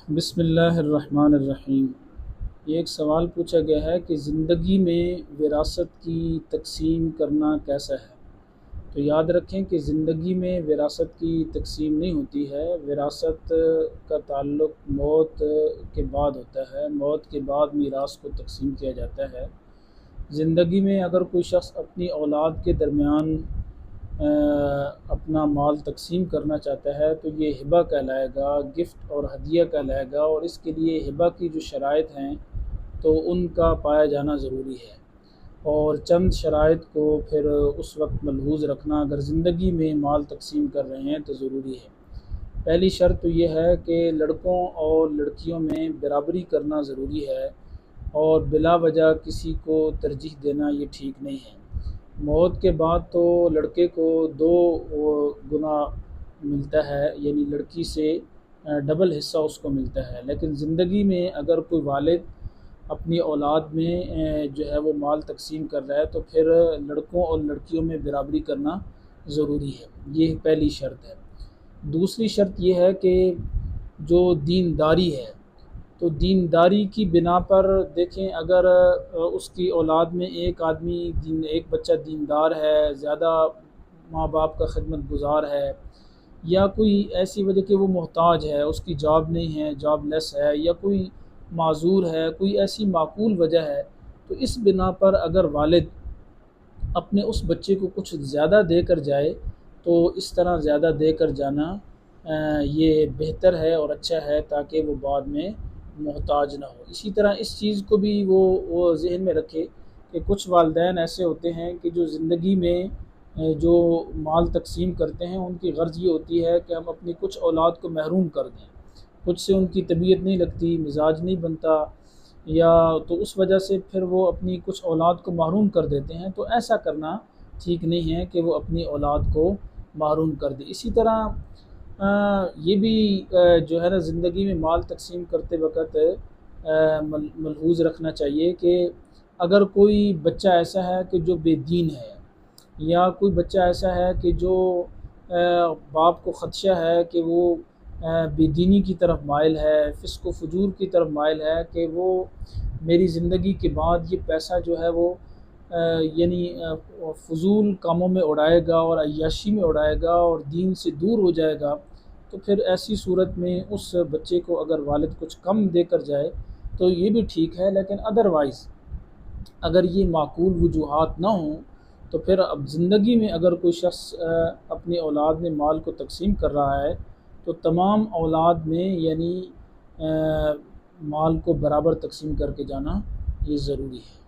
بسم اللہ الرحمن الرحیم۔ یہ ایک سوال پوچھا گیا ہے کہ زندگی میں وراثت کی تقسیم کرنا کیسا ہے؟ تو یاد رکھیں کہ زندگی میں وراثت کی تقسیم نہیں ہوتی ہے، وراثت کا تعلق موت کے بعد ہوتا ہے، موت کے بعد میراث کو تقسیم کیا جاتا ہے۔ زندگی میں اگر کوئی شخص اپنی اولاد کے درمیان اپنا مال تقسیم کرنا چاہتا ہے تو یہ ہبہ کہلائے گا، گفٹ اور ہدیہ کہلائے گا، اور اس کے لیے ہبہ کی جو شرائط ہیں تو ان کا پایا جانا ضروری ہے، اور چند شرائط کو پھر اس وقت ملحوظ رکھنا اگر زندگی میں مال تقسیم کر رہے ہیں تو ضروری ہے۔ پہلی شرط تو یہ ہے کہ لڑکوں اور لڑکیوں میں برابری کرنا ضروری ہے، اور بلا وجہ کسی کو ترجیح دینا یہ ٹھیک نہیں ہے۔ موت کے بعد تو لڑکے کو دو گنا ملتا ہے، یعنی لڑکی سے ڈبل حصہ اس کو ملتا ہے، لیکن زندگی میں اگر کوئی والد اپنی اولاد میں جو ہے وہ مال تقسیم کر رہا ہے تو پھر لڑکوں اور لڑکیوں میں برابری کرنا ضروری ہے، یہ پہلی شرط ہے۔ دوسری شرط یہ ہے کہ جو دینداری ہے تو دینداری کی بنا پر دیکھیں، اگر اس کی اولاد میں ایک بچہ دیندار ہے، زیادہ ماں باپ کا خدمت گزار ہے، یا کوئی ایسی وجہ کہ وہ محتاج ہے، اس کی جاب نہیں ہے، جاب لیس ہے، یا کوئی معذور ہے، کوئی ایسی معقول وجہ ہے، تو اس بنا پر اگر والد اپنے اس بچے کو کچھ زیادہ دے کر جائے تو اس طرح زیادہ دے کر جانا یہ بہتر ہے اور اچھا ہے، تاکہ وہ بعد میں محتاج نہ ہو۔ اسی طرح اس چیز کو بھی وہ ذہن میں رکھے کہ کچھ والدین ایسے ہوتے ہیں کہ جو زندگی میں جو مال تقسیم کرتے ہیں ان کی غرض یہ ہوتی ہے کہ ہم اپنی کچھ اولاد کو محروم کر دیں، کچھ سے ان کی طبیعت نہیں لگتی، مزاج نہیں بنتا، یا تو اس وجہ سے پھر وہ اپنی کچھ اولاد کو محروم کر دیتے ہیں، تو ایسا کرنا ٹھیک نہیں ہے کہ وہ اپنی اولاد کو محروم کر دے۔ اسی طرح یہ بھی جو ہے نا زندگی میں مال تقسیم کرتے وقت ملحوظ رکھنا چاہیے کہ اگر کوئی بچہ ایسا ہے کہ جو بے دین ہے، یا کوئی بچہ ایسا ہے کہ جو باپ کو خدشہ ہے کہ وہ بے دینی کی طرف مائل ہے، فسق و فجور کی طرف مائل ہے، کہ وہ میری زندگی کے بعد یہ پیسہ جو ہے وہ یعنی فضول کاموں میں اڑائے گا اور عیاشی میں اڑائے گا اور دین سے دور ہو جائے گا، تو پھر ایسی صورت میں اس بچے کو اگر والد کچھ کم دے کر جائے تو یہ بھی ٹھیک ہے، لیکن ادروائز اگر یہ معقول وجوہات نہ ہوں تو پھر اب زندگی میں اگر کوئی شخص اپنی اولاد میں مال کو تقسیم کر رہا ہے تو تمام اولاد میں یعنی مال کو برابر تقسیم کر کے جانا یہ ضروری ہے۔